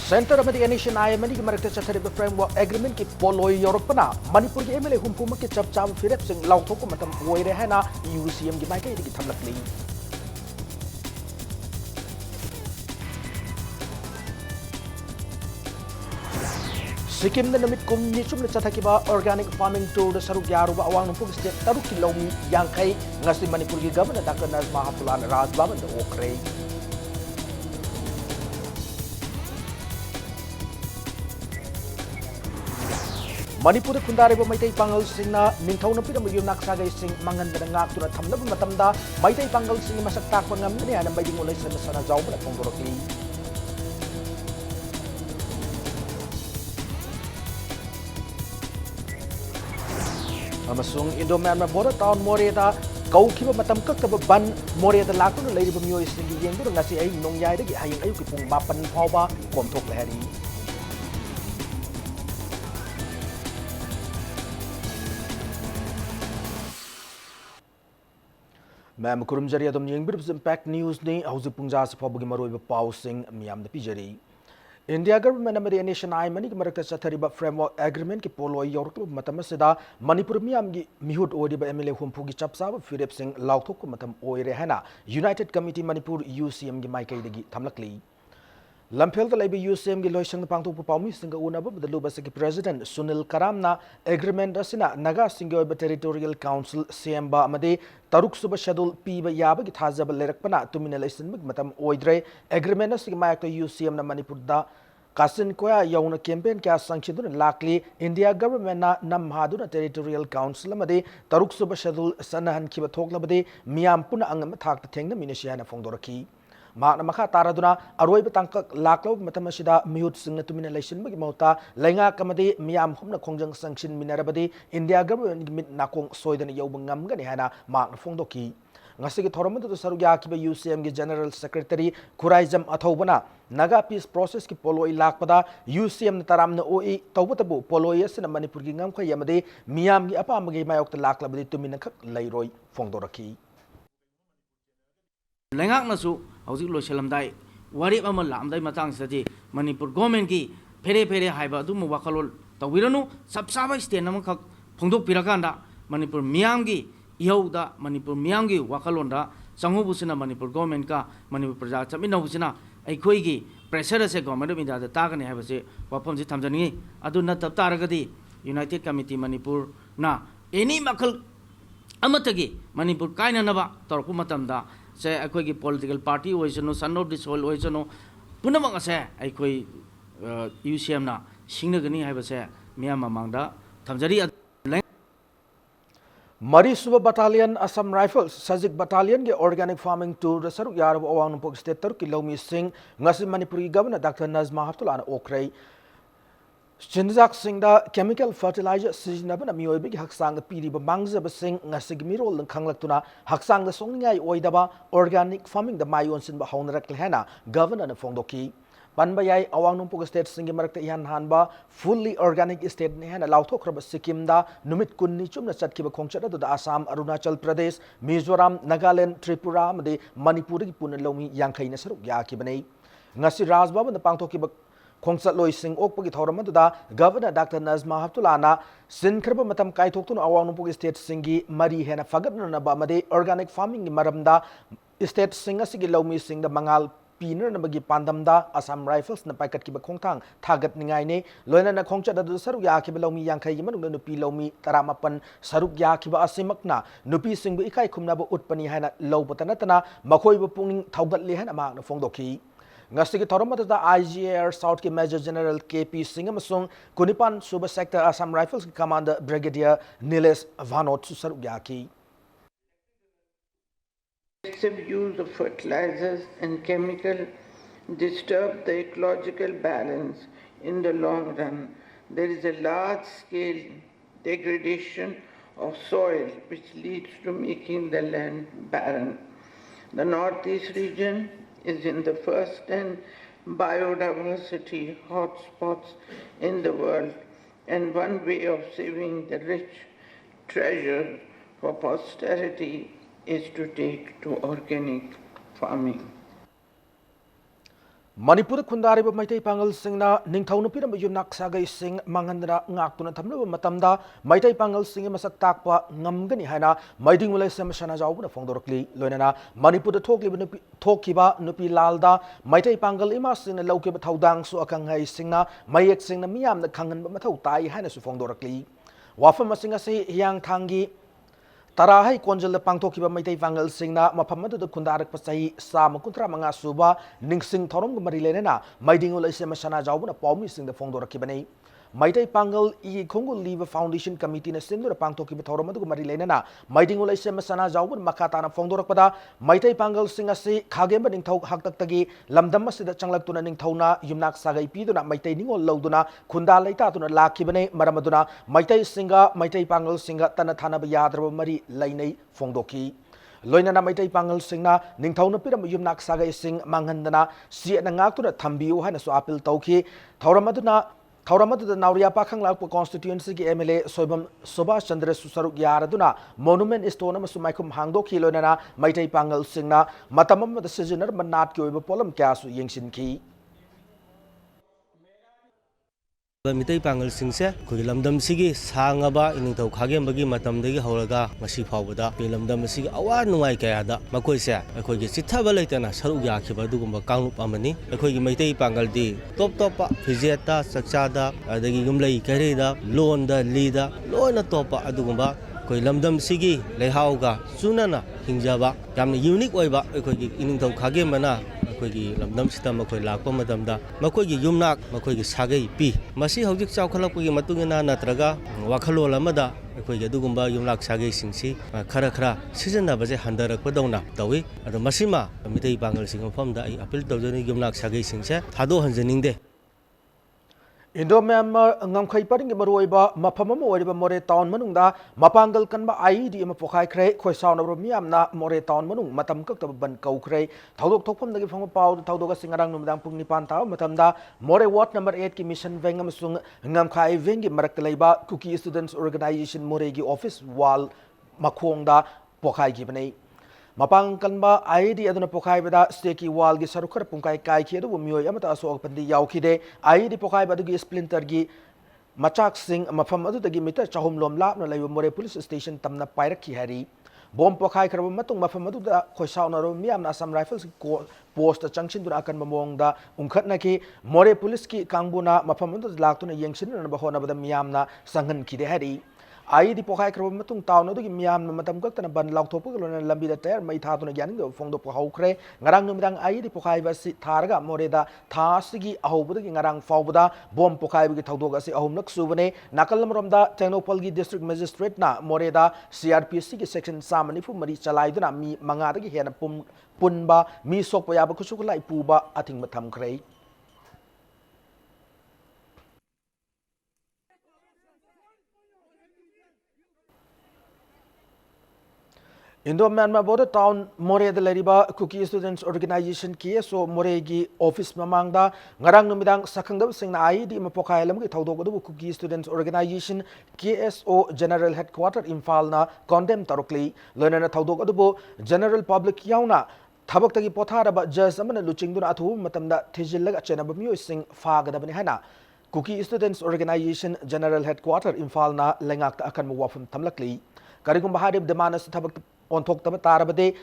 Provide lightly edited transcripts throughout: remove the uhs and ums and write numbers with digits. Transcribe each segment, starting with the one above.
Center of the Nation I am many American framework agreement ki poloi Europana, Manipur MLA Humpuma ki chap cham Philips and Lautokumatam Wairehana, UCM Gimaka Tamlakli. Sikkim the Namit Kum Nichum Chatakiba organic farming tour the Sarugaruba Awang State Tarukilomi Yankai, Nasi Manipuri Governor Dr. Nazma Hatulan Rajbab and the Okray. Manipur Kundariba Maitei Pangal Singna, Mintona Pita Yunak Saga Sing Mangan the Ngak to the Tamna Matamda, Maitei Pangal Sing Masak Pangam and Biting Olis and the Sana Zawba Pongorokli. Amasung Indo-Myanmar border town Moreta, Kaukiba Matam Kakaba Ban, Moreta Lakun, Lady Bumio is singing Yango, Nasi A, Nong Yadi, Ayukipung Mapan Pova, Komtok Lahari. Ma'am Kurumjari Adam Yangbibs Impact News Day, House Punjas Pobugimaro Pausing, Miam the Pijari. India government and the nation I many America Satariba framework agreement ki polo York Matamasida, Manipur Miam Mihud Odiba Emile Humpugi Chapsa, Philip Singh Lautok Matam Oirehana, United Committee Manipur UCM Gimaika Tamlakli. Lampel the Labour UCM Giloishan the Pangto Pumi Singa Unaba, the Lubasaki President Sunil Karamna, agreement Asina, Naga Singoba Territorial Council, Siamba Amade, Taruk Suba Shadul Piba Yabag, Tazaba Lerakpana, Tuminalation Matam Oidre, agreement Sigmaaka UCM na Manipurda, Kasin Koya Yauna campaign Kas Sanction Lakli, India government na Namhaduna Territorial Council Amade, Taruk Suba Shadul Sanahan Kibatokla, Miampuna Angamatak the Tang the Minisiana Fondoraki. Makna maka taraduna aroi betangkak laklo matamasida mihut singna tumina election bagi mauta lenga kamadi miam humna kongjang sanction minarabadi India government mit nakong soidan yobangam gani hana makna fongdoki ngasigi thoramadu sarugya kiba UCM gi General Secretary Kuraizam Athobana Naga peace process ki poloi lakpada UCM taramna oi tawbatabu poloi asina Manipur gi ngam khoi yamade miam gi apa magi mayok laklabadi tumina khak lairoi fongdoraki Lengak nasu hauzik lo selamdai warip ama lamdai matang sati Manipur government ki phere haiba du mu wakalol tawiranu sabsaba stand am khak phongdok pirakanda Manipur miyam gi ihauda Manipur miyam gi wakalonda sanghu busina Manipur government ka Manipur praja chamina busina aikhoi gi pressure se government of India da tagani haiba se wapam ji thamjani adu na tab taragadi United Committee Manipur na any makal amatagi Manipur kaina naba torku matamda say a political party was no son of this whole was no Punamanga say I quay UCM na Shinagani have a say Miama Mangda Tamjari Marisuba Battalion Assam Rifles Sazik Battalion ge organic farming tour the Saruk Yarab Owanpok State Turkilomi Singh Ngasi Manipuri Governor Dr. Nazma Hatulan Okray Chinzak Singh the chemical fertilizer seasonable Miobi Haksang the Piri Bangza Singh Nasigmiro and Kanglatuna Haksang the Songai Oidaba organic farming the Mayons in Bahon Reklehana Governor and Fondoki Banbayai Awanumpo State Singimark Yan Hanba fully organic estate Nihan Lautokrab Sikkim da Numit Kunichum the Satkiba Kongchata to the Assam Arunachal Pradesh Mizoram Nagaland Tripura the Manipuri Punalomi Yankai Nasaruk Yakibane Nasi Razbab and the Pangtoki Kongsat Loy Singh Okpagi Thoramada, Governor Dr. Nazma Haptulana, Sinkraba Matam Kaitokun Awanupug State Singi, Mari Hena Fagatana Bamade, organic farming in Maramda, State Singasigi Lomi Sing the Mangal Piner Nabagi Pandamda, Assam Rifles, Napakat Kiba Kongtang, Tagat Ningaine, Loina Kongcha the Saruya Kibelomi Yankayaman, Nupi Lomi, Taramapan, Sarukya Kiba Asimakna, Nupi Sing Ikai Kumnaba Utpani Hana, Lobotanatana, Makoi Punging Taugat Lihan among the Fondoki. Ngasigi Toramata the IGR South Ki Major General KP Singamasung Kunipan Suba Sector Assam Rifles Commander Brigadier Niles Vanot Susarugyaki. Excessive use of fertilizers and chemicals disturb the ecological balance in the long run. There is a large-scale degradation of soil which leads to making the land barren. The Northeast region is in the first 10 biodiversity hotspots in the world, and one way of saving the rich treasure for posterity is to take to organic farming. Manipur khundarib maitai pangal singna ningthau nupi na yumnak sagai sing manghandra ngaktuna thamlaba matamda maitai pangal singi masak takpa ngamgani haina maiding mulai semasana jawbuna phongdorkli loinana Manipur da thokkiba nupi lalda maitai pangal ima singna laukiba thaudang su akangai singna mayek singna miyamna khanganba mathau tai haina su phongdorkli wafam asinga se hiang thangi Tarahai konjal pangthokiba maitai pangal singna mafam adu kundarak pasai sama kuntra manga suba ningsing thorom gumari lenena maidingul isema sana jawbuna pawmi singda phongdorakibani maitai pangal I khongul liva foundation committee na sindura pangthokiba thorom adu gumari lenena maidingul isema sana jawbuna makatana phongdorakpada maitai pangal singa se khagemba ningthau haktaktagi lamdam asida changlaktuna ningthauna yumnak sagai piduna maitai ningol lauduna khunda leita tuna lakibane maramaduna maitai singa maitai pangal singa tana thana yadraba mari lainai phongdoki loinana maitai pangal singna ningthauna piram yumnak sagai sing manghandana si na ngaktuna thambiu haina su appeal tauki Thauramadu Nauria Pakang Lakpo constituency ki MLA Soibam Subhash Chandra Susaruk Yaraduna monument istona masumaikum hangdo kilonana maitai pangal singna matamam da sejoner manat ki oiba polam kyasu yengsin ki Mitai pangal singse koi lamdam sigi sangaba iningthau khagemba gi matamdagi hawraga masi phawbada koi lamdam sigi awa nungai kayada makoi se akoi gi chithaba leitana saruk yakhiba dugumba kanglup amani akoi gi maitai pangal di top phijeta sakchada adagi gumlei kareda londa lida loina topa adugumba koi lamdam sigi leihauga sunana hingjaba yamna unique oiba akoi gi iningthau khagemba Makogi lamdam sita makoi lakpa madamda makogi yumnak makogi sagai pi masi hojik chawkhalakpagi matungina natraga wakhalol amada akoigi adugumba yumnak sagai singsi khara sijannabaje handarakpadawna tawi ado masima mitai pangal sing mafamda ai appeal tawjani yumnak sagai singse thado hanjaningde Indo Myanmar ngamkhai paring maroiba mafamam oiriba more town manungda mapangal kanba ID ma pokhai khre khoisauna ro miamna more town manung matam kak tab ban kau khre thaudok thokpam dagi phang pau thaudok singarang numdang pung nipan ta matamda more ward number 8 ki mission veng amasung ngamkhai vengi marak leiba cookie students organization more gi office wall makhongda pokhai gi bnei Mapang kanba ID aduna pokai bada steki wall gi sarukar pungkai kai ki adu mioi amata aso pandi yauki de ID pokai badu gi splinter gi machak sing mafam adu dagi meter chahum lom lap na laiba more police station tamna pairak ki hari bom pokai karba matung mafam adu da khoisaw na ro miam na Assam Rifles post changshin duna akan mamong da ungkhat na ki more police ki kangbuna mafam adu laktuna yengsin na bahona bada miam na sangan ki de hari ai di pokai kro matung tawn do gi miam matam gak tan ban lauk thopu lo lambi da ter mai tha tu na gyan go phong do po haukre ngarang numdang ai di pokai ba si tharga moreda tha sigi ahobu gi ngarang fawbuda bom pokai gi thawdo ga si ahum nak subane nakal rom da Technopol gi district magistrate na moreda CRPC gi section samani fu mari chalai duna mi manga da gi hena punba mi sok pa ya ba khusuk lai puba athing matham khrei Indo Myanmar border town more the lariba cookie students organization KSO more gi office mamangda ngarang numidang sakhangdab singna ID mapokai lam gi thawdog adu cookie students organization KSO general headquarter Imphal na condemn tarokli lenana thawdog adu general public yauna thabak tagi potharaba judge amana luchingduna athu matamda thijillaga chenaba mioi sing fagadabani hana cookie students organization general headquarter Imphal na lengak ta akan muwafum tamlakli karigum baharib demanas thabak on thok taba tarabade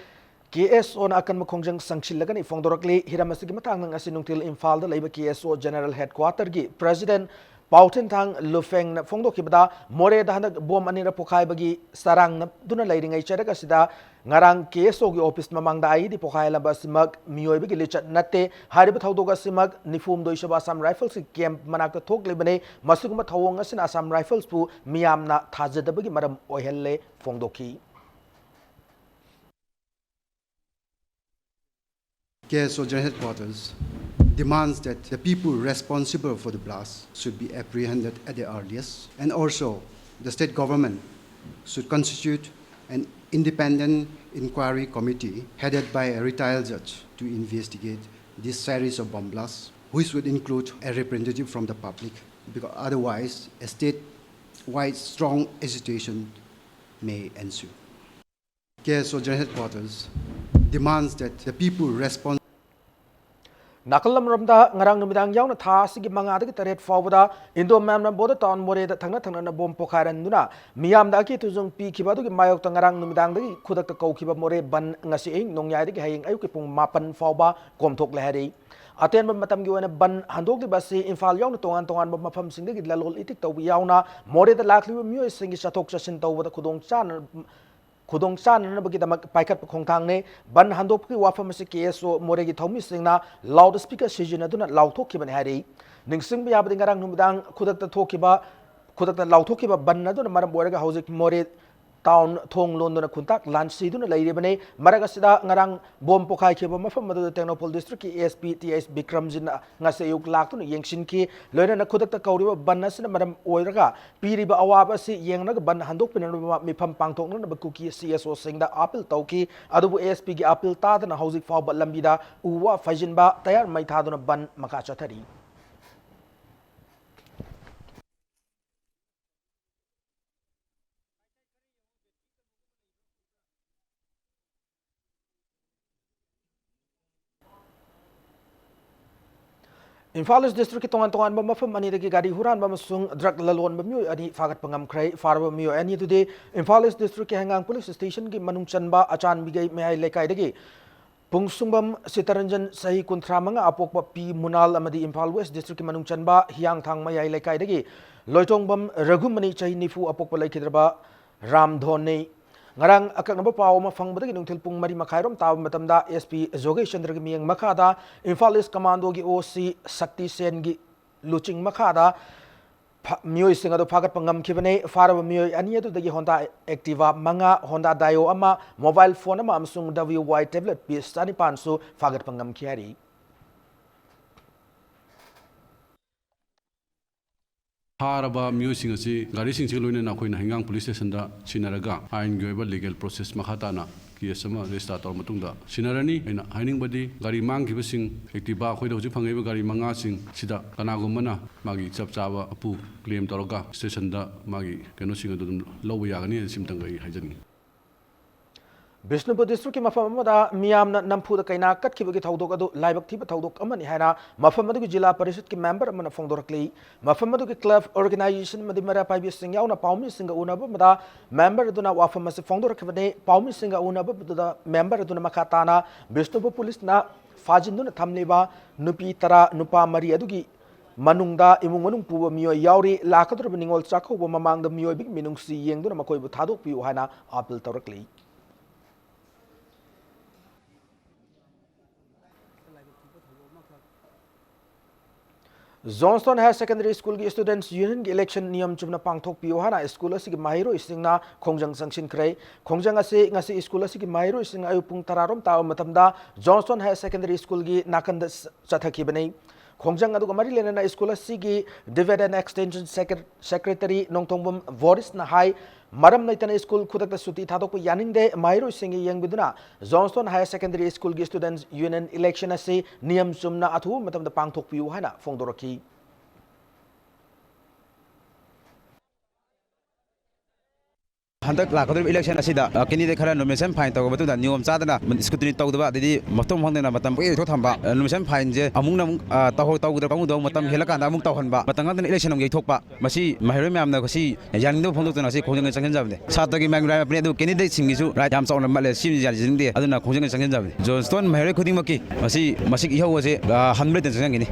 KSO na akan makhongjang sangshilagani phongdorakli hiramasigi matang nang asinungtil Imphal da leiba KSO general headquarter gi president Pautin thang Lufeng na phongdokibada more da hanak bom anira pokhai bagi sarang na duna leiringai charaga sida ngarang KSO gi office mamang da ai di pokhai la basmag mioi bagi lichat natte hariba thawdoga simag nifum doishaba Assam Rifles camp manakta thok lebane masuguma thawong asin Assam Rifles pu miyamna thajadabagi maram oihelle phongdoki KSO General Headquarters demands that the people responsible for the blast should be apprehended at the earliest, and also the state government should constitute an independent inquiry committee headed by a retired judge to investigate this series of bomb blasts, which would include a representative from the public, because otherwise a state-wide strong agitation may ensue. KSO General Headquarters demands that the people respond. Nakalam Ramda, Narang Numidang Yauna Tasiki Mangadi Taret Fawada, Indo Mamma Boda Town More the Tangana Bom Pokaran Duna, Miam Daki to Zung Pi Kibadu Mayok Tangarang Numidang, Kudaka Kokiba More Ban Nasi, Nongyadi Haying Ayukipung Mapan Fawba, Komtok Lahari. Aten matam giwana ban handok di basi infal yauna tongan tongan mafam singde gidla lol itik taw yauna more da lakli myo singi satok sasin taw wada khudong chan na bagi damak paikat khongthang ne ban handok ki wafam se keso more gi thomi singna loud speaker sijina duna loud thok kiban hari ningsing bi abdi ngarang numdang khudak ta thokiba khudak ta loud thokiba ban na duna maram boraga hauzik more town thong london kuntak lansi duna lairibane maraga sida ngarang bom pokai kheba mafam madu technopol district ki asp ts bikramjin ngase yuk lak tu yengsin ki loina na khudak ta kauriba banasina maram oiraga piriba awaba si yengna ban handok pinanu mifam pangthok na bakuki cso singda apil tauki adubu asp gi apil ta na hauzik fawba lambida uwa fajinba tayar mai thaduna ban maka chathari Imphal district tongan tongan mafam ani dagi gari huran bamasung drug lalon bamyo ani fagat pangam krai farba myo ani today Imphal district ki hangang police station ki manung chanba achan bigai mai lekai dagi pungsungbam sitaranjan sahi kunthra manga apokba pi munal amadi Imphal West district ki manung chanba hiang thang mai lekai dagi loitongbam ragumani chahi nifu apokba laikhidraba ramdhone ngarang akak namba paw ma fangbadagi nungthil pung mari makhairom taw matamda SP Jogesh Chandra gi miyang makhada Imphal East Commando gi OC Sakti Sen gi luching makhada miyoi singado phagat pangam khibane faraba miyoi ani adu dagi Honda Activa manga Honda Dio ama mobile phone ama amsung WY tablet piece ani pansu phagat pangam khiari Haraba music asi gari sing loine na khoina hingang police station da sinaraga ain goiba legal process makhatana case ama register tor matungda sinarani aina haining badi gari mang ki basing activa khoi da hoji phangeba gari manga sing sida kanagumana magi chap chawa apu claim toroga station da magi keno sing dum lobu yagani simtang gai hajani Bishnupur district ki mafam amada miyamna nampu da kaina kat khibagi thaudok adu laibak thiba thaudok amani haina mafam adu jila parishad ki member amana phongdorakli mafam adu ki club organization madi mara pai bi sing yauna paumi singa unaba mada member aduna wafam se phongdorakbane paumi singa unaba da member aduna makatana Bishnupur police na fajinduna thamleba nupi tara nupa mari adugi manungda imung manung puba miyo yauri lakadurba ningol chakhuba mamangda miyo big minungsi yengduna makoibu thadok piu haina apil tawrakli Johnston High Secondary School ki students union ki election niyam chumna pangthok piyo hana school asi ki mahiro isingna khongjang sangshin krai khongjang ase ngasi school asi ki mahiro ising ayu pung tararom taw matamda Johnston High Secondary School ki nakanda chathaki banai khongjang adu mari lena school asi ki dividend extension secretary nongtongbom Boris na hai maram naitana school khudakta suti thadok yaningde mahiro isingi yangbiduna Johnston High Secondary School ki students union election asi niyam chumna athu matamda pangthok piyo hana phongdoraki Handak lakadrib election asida candidate khara nomination fine taw batu da niom chadana scrutiny taw da didi matom hangna matam pe tho thamba nomination fine je amung nam taw taw da kamu do matam helaka da amung taw hanba matang ngad election ng thokpa masi mahiro myam na kasi yaning do phongdok na si khonjang changjan jabne sata gi mang rai apne do candidate singi su right am sawn male sim jar jingde aduna khonjang changjan jabne Johnston mahiro khuding maki masi masik ihau ase 100 changjan gini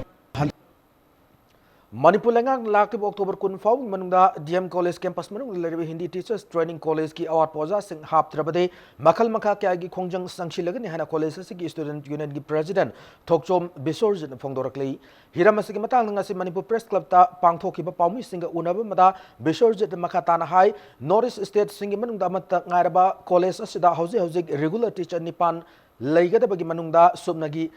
Manipur lengang laktib October kun faw manungda DM College campus manung leribi Hindi Teachers Training College ki award poja sing hap trabade makal makha kya gi khongjang sangshilagani hana college si ki student union gi president Thokchom Bisorjin phongdorakli hiramasi gi matang ngasi Manipur Press Club ta pangthoki ba pawmi singa unaba mada Bisorjit makha tana hai North State singi manungda matta ngairaba college asida hauji regular teacher nipan leigada bagi manungda subnagi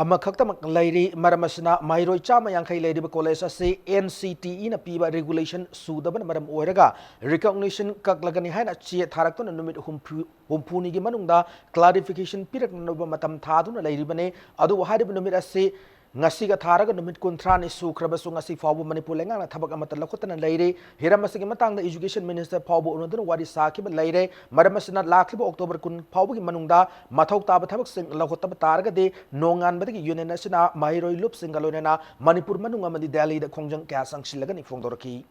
amakaktamak lairi maramasna mairoi chama yankai lairi college ase NCTE na piba regulation sudaban maram oiraga recognition kaklagani haina chi tharaktuna numit humpuni gi manungda clarification pirak noba matam thaduna lairi bane adu harib numit ase ngasi ga tharaga numit kunthran isu khrabasung ngasi fawbu Manipur lengang na thabak amata lakhotana leire hiram asigi matang da education minister fawbu unodun wari saki ba leire maram asina lakliba october kun fawbu gi manungda mathau taba thabak sing lakhotaba taraga de nongan badagi union asina mahiroi lup singalonena Manipur manung amadi Delhi da khongjang kya sangsilaga ni fongdoraki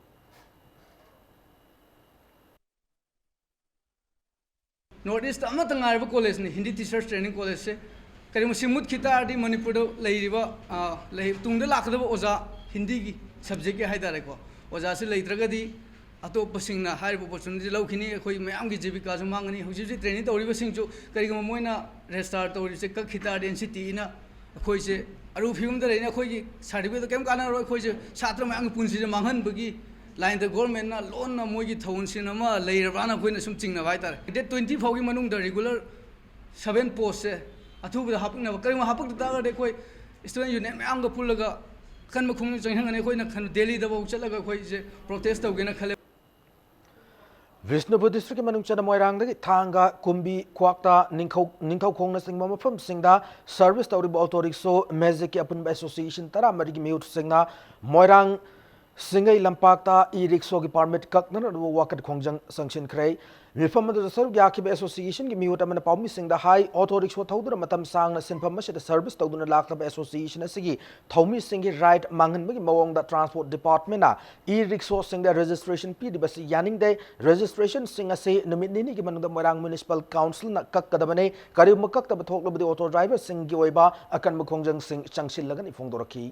north east college ने Hindi teachers training college से कहीं मुसीमुत खितारदी मणिपुर तुंग लाखदब ओजा हिंदी की subject के हाइदारेको ओजा से लेत्रगदी अतोपसिंगना हारिबो opportunity लौखिनी अखोई मयाम की जीविका जो मांगनी हुजी ट्रेनिंग तौरिबसिंगजु करिगम मोइना रेस्टार तौरिसे क खितारदी एनसीटी ना अखोई से अरु फिल्म दरेना अखोई की सर्टिफिकेट केम काना रो अखोई से छात्र मयाम की पुंसी मांगन बगी लाइन द गवर्नमेंट ना लोन ना मोगी थौन cinema लेरबाना Koyna sum चिंगना बाइतार date 20 फाउगी मनुंग the regular 7 post से अथुब हापना करिमा हापक तागदे कोई स्टूडेंट यूनियन मयाम ग पुलगा खन मखुंग चंगहंगने कोइना खन दिल्ली दबो चलगा कोई से प्रोटेस्ट तौगेना खले Vishnupur district manung chana moirang dagi thanga kumbi kwakta ningthau khongna singma mafam singda service tawriba auto rickshaw magic apun association tara marigi mute singna moirang singai lampakta e-rickshaw gi permit kakna ru wakat khongjang sanction krai rifam adu saruk yakib association gi mute amana pawmi singda high auto rickshaw thawdura matam sangna sinpham masida service tawduna laklaba association asigi thawmi singi right manghan bagi mawong da transport department na e-rickshaw singda registration p dibasi yaning de registration sing ase numit nini gi manung da moirang municipal council na kakkadabane kari makak ta bathoklabadi auto driver sing gi oiba akan makhongjang sing changsil lagani phongdoraki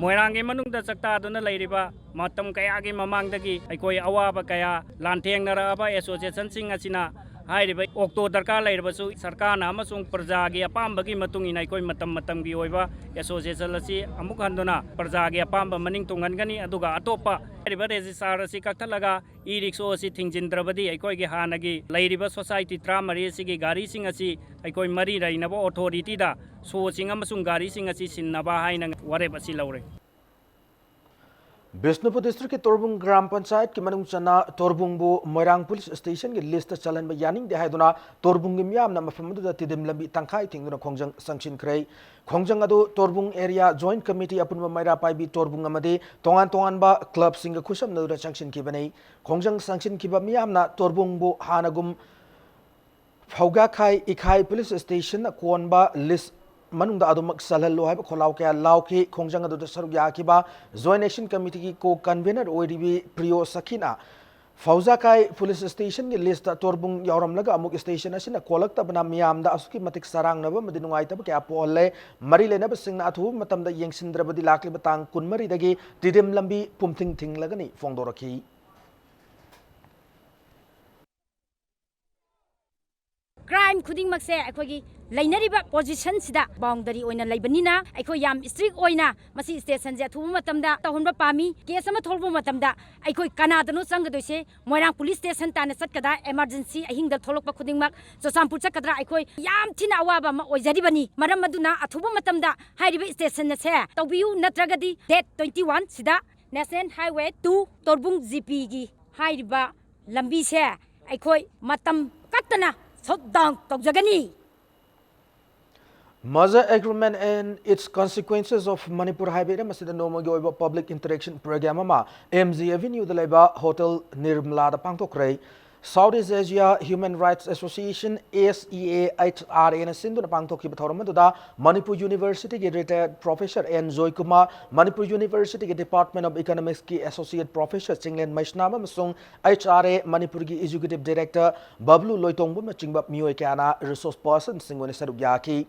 मोयरांगे मनुंग चक्ता लेरिबा मतम कया की ममांगदगी अखोई अवाब कया लांथेंगनरबा association सिंग असिना हाइरिबा ओक्टो दरकार लेरबसु सरकारना अमसुंग प्रजागी अपाम्बगी मतुंगिना अखोई मतम मतमगी ओइबा एसोसिएशन असि अमुक हंदुना प्रजागी अपाम्ब मनिंग तुंगनगनी अदुगा अतोपा हाइरिबा रेजिस्ट्रार असि कक्थलगा ई रिक्शो असि थिंगजिंद्रबदी अखोईगी हानगी लेरिबा सोसाइटी 33 सिगी गाड़ी सिंग असि अखोई मरी रहिनबा अथॉरिटी दा सो सिंग अमसुंग गाड़ी सिंग असि सिन्नबा हाइना वरेब असि लौरे Vishnupur district के तोरबुंग ग्राम पंचायत की मनुंग चना तोरबुंग बो मोइरांग पुलिस स्टेशन की लिस्ट चलन में यानिंग दे हाइदुना तोरबुंग की मियाम ना मफम दुदा तिदिम लंबी तंखाई थिंगुना खोंजंग संचिन खरै खोंजंग अदु तोरबुंग एरिया जॉइंट कमिटी अपुन मैरा पाइबी तोरबुंग अमदे तोंगान तोंगान बा क्लब सिंग खुशम नदुरा संचिन की बनै खोंजंग संचिन की बा मियाम ना तोरबुंग बो हानगुम फौगा खाई इखाई पुलिस स्टेशन कोन बा list manungda adumak salhallo haiba kholau kya lauki khongjang adu saruk yakiba joint action committee ki co convener oiribi priyo sakina fauza kai police station ki list torbung yauram laga amuk station asina kolak tabna miyam da asuki matik sarang naba madi nungai tab kya polle mari lena basingna athu matam da yengsindrabadi lakli batang kunmari dagi tidim lambi pumthing thing lagani fongdoraki crime khuding makse akhoi lainariba position sida boundary oina laibanina akhoi yam strict oina masi station je thubu matamda tahunba pami case ama tholbu matamda akhoi kanadano changdoise moirang police station tana chatkada emergency ahingda tholokpa khuding mak chosampur chakadra akhoi yam thina awaba ma oijaribani maram aduna athubu matamda hairiba station se tawbiu natragadi date 21 sida national highway 2 torbung gp gi hairiba lambi se akhoi matam kaktana down tawjagani Merger agreement and its consequences of Manipur highway masida nomogi oiba public interaction program ama MZ Avenue da leba hotel Nirmala da pangtokrai Southeast Asia Human Rights Association SEAHRA na sindu na pangtoki bathoram da Manipur University ki retired professor N Joy Kumar Manipur University ki Department of Economics ki associate professor Chinglen Maishnama masung HRA Manipur ki executive director Bablu Loitongbu machingba mioi kana resource person singone saruk yaki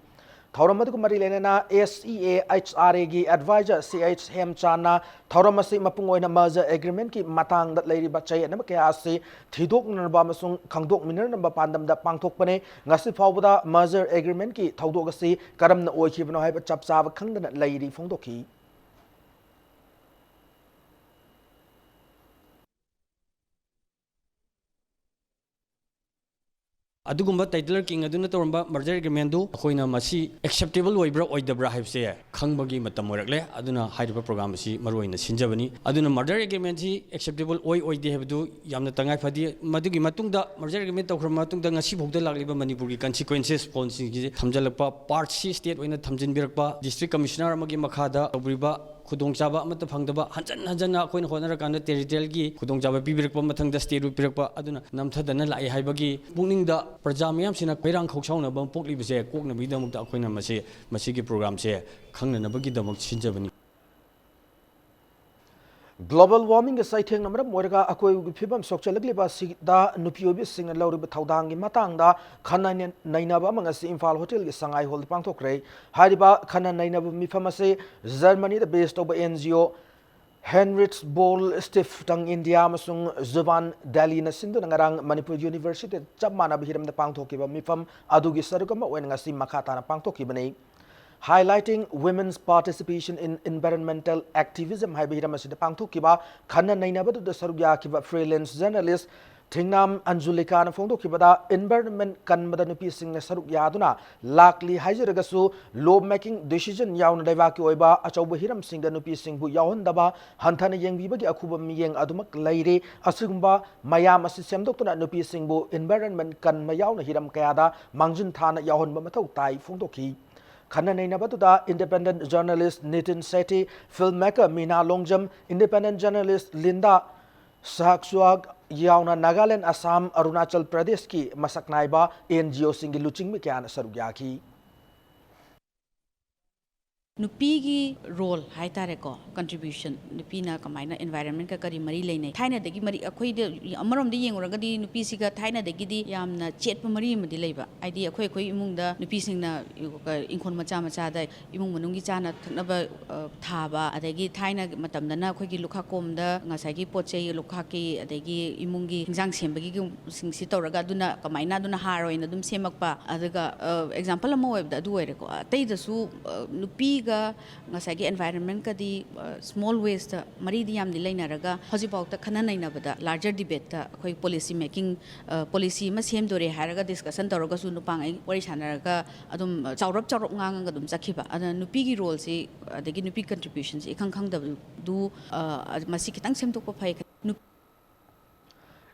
Thauramadu Kumari Lenana SEAHRA gi advisor CH Hemchana Thauramasi Mapungoina merger agreement ki matang that lady bachay na kaya si thidok naba masung khangdok miner namba pandam da pangthok pane ngasi phawda merger agreement ki thaudok asi karam na oikhibno haiba chapchaba khangdana lady phongdoki ꯑꯗꯨꯒꯨꯝꯕ ꯇꯥꯏꯇꯂꯔ king ꯑꯗꯨꯅ ꯇꯧꯔꯝꯕ ꯃꯔꯖꯔ ꯑꯦꯒ꯭ꯔꯤꯃꯦꯟꯗꯨ ꯑꯩꯈꯣꯏꯅ ꯃꯁꯤ acceptable ꯑꯣꯏꯕ꯭ꯔꯥ ꯑꯣꯏꯗꯕ꯭ꯔꯥ ꯍꯥꯏꯕꯁꯦ ꯈꯪꯕꯒꯤ ꯃꯇꯝ ꯑꯣꯏꯔꯛꯂꯦ ꯑꯗꯨꯅ ꯍꯥꯏꯔꯤꯕ ꯄ꯭ꯔꯣꯒ꯭ꯔꯥꯝ ꯑꯁꯤ ꯃꯔꯨꯑꯣꯏꯅ ꯁꯤꯟꯖꯕꯅꯤ ꯑꯗꯨꯅ ꯃꯔꯖꯔ ꯑꯦꯒ꯭ꯔꯤꯃꯦꯟꯁꯤ ꯑꯦꯛꯁꯦꯞꯇꯦꯕꯜ ꯑꯣꯏꯗꯦ ꯍꯥꯏꯕꯗꯨ ꯌꯥꯝꯅ ꯇꯉꯥꯏ ꯐꯗꯦ ꯃꯗꯨꯒꯤ ꯃꯇꯨꯡꯗ ꯃꯔꯖꯔ ꯑꯦꯒ꯭ꯔꯤꯃꯦꯟ ꯇꯧꯈ꯭ꯔꯕ ꯃꯇꯨꯡꯗ ꯉꯁꯤꯐꯥꯎꯗ ꯂꯥꯛꯂꯤꯕ ꯃꯅꯤꯄꯨꯔꯒꯤ ꯀꯟꯁꯤꯀ꯭ꯋꯦꯟꯁꯦꯁ ꯄꯣꯏꯟꯠꯁꯤꯡꯁꯤ ꯊꯝꯖꯤꯜꯂꯛꯄ ꯄꯥꯔꯠ ꯁꯤ ꯁ꯭ꯇꯦꯠ ꯑꯣꯏꯅ ꯊꯝꯖꯤꯟꯕꯤꯔꯛꯄ ꯗꯤꯁꯇ꯭ꯔꯤꯛ ꯀꯃꯤꯁꯅꯔ ꯑꯃꯒꯤ ꯃꯈꯥꯗ ꯇꯧꯕꯤꯕ ꯈꯨꯗꯣꯡꯆꯥꯕ ꯑꯃꯠꯇ ꯐꯪꯗꯕ ꯍꯟꯖꯟꯅ ꯑꯩꯈꯣꯏꯅ ꯍꯣꯠꯅꯔꯀꯥꯟꯗ ꯇꯦꯔꯤꯇꯣꯔꯤꯌꯦꯜꯒꯤ ꯈꯨꯗꯣꯡꯆꯥꯕ ꯄꯤꯕꯤꯔꯛꯄ ꯃꯊꯪꯗ ꯁ꯭ꯇꯦꯠ ꯄꯤꯔꯛꯄ ꯑꯗꯨꯅ ꯅꯝꯊꯗꯅ ꯂꯥꯛꯏ ꯍꯥꯏꯕꯒꯤ ꯄꯨꯛꯅꯤꯡꯗ ꯄ꯭ꯔꯖꯥ ꯃꯌꯥꯝꯁꯤꯅ ꯈꯣꯏꯔꯥꯡ ꯈꯧꯁꯥꯎꯅꯕ ꯄꯣꯛꯂꯤꯕꯁꯦ ꯀꯣꯛꯅꯕꯒꯤꯗꯃꯛꯇ ꯑꯩꯈꯣꯏꯅ ꯃꯁꯤꯒꯤ ꯄ꯭ꯔꯣꯒ꯭ꯔꯥꯝꯁꯦ ꯈꯪꯅꯅꯕꯒꯤꯗꯃꯛ ꯁꯤꯟꯖꯕꯅꯤ Global warming is citing number of Moraga Akoi Fibam Sochalagliba Sida Nupi sing and Lori Taudangi Matanga, Kana Nainaba Mangasi Infal Hotel is Sangai Hold Pantokre, Hariba Kana Nainaba Mifamase, Germany the based over NGO. Henrich Boll Stiftang India Masung Zuban Delhi na Sindhu ngarang Manipur University Chamana Bihiram the Pangtokiba Mifam Adugi Sarugama when ngasi Makata na Pangtokibani highlighting women's participation in environmental activism hai Bihiram Sida Pangtokiba Khana Nainabadu the Sarugya Kiba freelance journalist Tingnam Anjulika na Pangtokibada environment Kanmada Nupi Sing na Sarugyaduna likely Hajiragasu law making decision yawn Devaki Oiba Achobu Hiram Sing the Nupi Sing Bu Yawn Daba Hantana Yang Bibagi Akuba Miyang Adumak Lady Asumba Mayam Assistem Doctor Nupi Sing Bu environment Kan Mayawn Hiram Kayada Mangjun Tana Yawn Bamato Tai Fundoki Khana Nainabatuda independent journalist Nitin Sethi filmmaker Meena Longjam independent journalist Linda Sahakswag Yauna Nagaland Assam Arunachal Pradesh ki Masaknaiba NGO Singi Luching Mikyan Sarugyaki Nupigi role haitareko contribution nupina kamaina environment ka kari mari leine thaina degi mari akhoi de amarom de yenguragadi nupi siga thaina degi di yamna chetpa mari madi leiba aidi akhoi imung da nupi singna inkhon macha da imung manungi chana thaknaba thaba adegi thaina matamda na akhoi gi lukha komda ngasai gi pochei lukha ki adegi imungi hingjang sembagi singsi tawraga duna kamaina duna haroina dum semakpa adaga example amo webda du oireko atei da su nupi ngasagi environment kadi small waste mari di yam dilaina raga hoji bauta khana naina bada larger debate ta khoi policy making policy ma sem dore haraga discussion toroga su nupang ai wari sanaraga adum chaurap ngang adum chakhiba ada nupi gi role si adagi nupi contributions ikhang khang da du masi kitang sem tok pa phai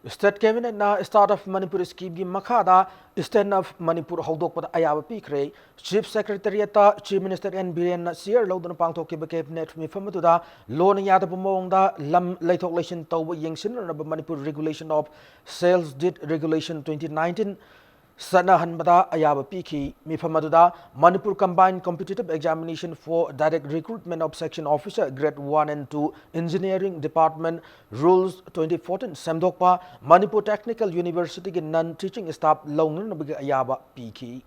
State Cabinet na Start of Manipur scheme gi Makhada State of Manipur Hodok pada Ayaba Pikre Chief Secretariat Chief Minister N Biren na Sir Lodon Pangtok ki Cabinet mi famatuda Lon Yada Bumongda Lam Laitok Lation Taw Yengsin na Manipur Regulation of Sales Deed Regulation 2019 Sanahan Bada Ayaba Piki Mifamaduda Manipur Combined Competitive Examination for Direct Recruitment of Section Officer Grade 1 and 2 Engineering Department Rules 2014 Semdokpa Manipur Technical University ki non-teaching staff Longan Ayaba Piki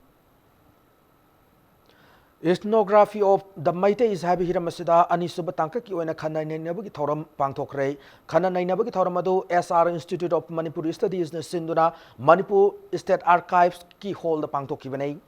Ethnography of the Maite is Habi Hiramasida Anisuba Tanka ki oina Khana Nainabagi Thoram Pangtokre Khana Nainabagi Thoramado SR Institute of Manipur Studies na Sinduna Manipur State Archives ki hold the Pangtoki Venei